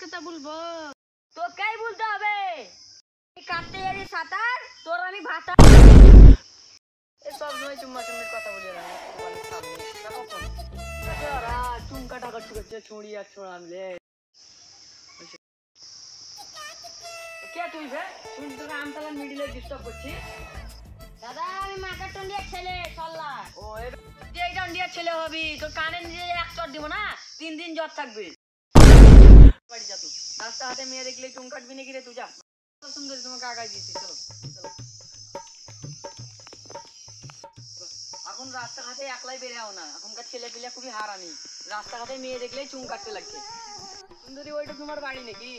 কথা বলবো? তোকেই বলতে হবে। কাটতে জানি সাঁতার, তোর আমি ভাতা। সব সময় চুম্মা চুম্মির কথা বলি চুম কাটা করতে করছে ছুঁড়ি আর ছোড়া আনলে কে তুই তুই তোকে আমতলার মিডিলে ডিস্টার্ব করছি। দাদা আমি মাকার টন্ডিয়ার ছেলে সল্লা। ও এই টন্ডিয়ার ছেলে হবি, তোর কানে নিজে এক চট দিব না, 3 দিন জ্বর থাকবে। বাড়ি যা তুই, রাস্তা হাতে মেয়ে দেখলে চুম কাটবি নাকি রে? তুই যা। সুন্দরী তোমাকে আগাই দিয়েছি, চলো চলো। এখন রাস্তাঘাটে একলাই বেরাও না, এখনকার ছেলে পিলে খুবই হারামি, রাস্তাঘাটে মেয়ে দেখলেই চুম কাটতে লাগছে। সুন্দরী ওইটা তোমার বাড়ি নাকি?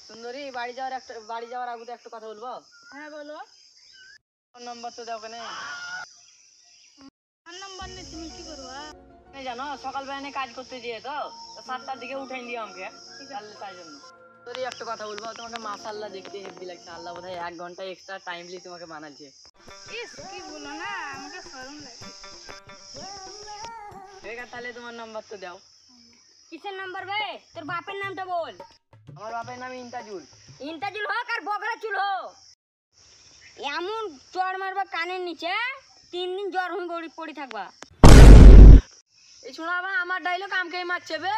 সুন্দরী বাড়ি যাওয়ার আগে একটা কথা বলবো। হ্যাঁ বলো। ফোন নাম্বার তো দাও কেন? ফোন নাম্বার নেই, তুমি কি করবা? জানো সকাল বেলা কাজ করতে যেয়ে তো 7টার দিকে উঠাই দিও আমাকে, তাই জন্য। তোর একটা কথা বলবো, তোমাকে মাশাআল্লাহ দেখতে হেভি লাগছে। আল্লাহ বোধহয় 1 ঘন্টা এক্সট্রা টাইমলি তোমাকে বানাচ্ছে। ইস কি বলো না, আমাকে শরম লাগে। ঠিক আছে তাহলে তোমার নাম্বার তো দাও। কিসের নাম্বার ভাই? তোর বাপের নামটা বল। আমার বাপের নাম ইন্তাজুল। ইন্তাজুল হোক আর বগরা চুল হোক, এমন জ্বর মারবা কানের নিচে 3 দিন জ্বর হয়ে পড়ে থাকবা। এই শোনা আমার ডাইলগ আমাকেই মারছে বে।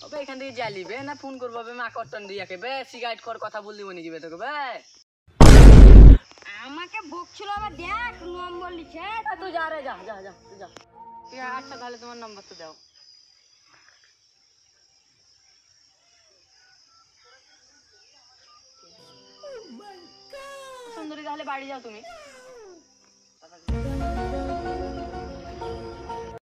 ওকে এখান থেকে জ্বালিবে না ফোন করবো বে, মা কটন দিয়ে বে সিগারেট খোর কথা বললি মনে যাবে তোকে বে। আমাকে বকছিল আবার, দেখ নম্বর লিখে। তুই যা রে, যা যা যা তুই যা। ঠিক আছে আচ্ছা তাহলে তোমার নাম্বার তো দাও। সুন্দরী তাহলে বাড়ি যাও তুমি।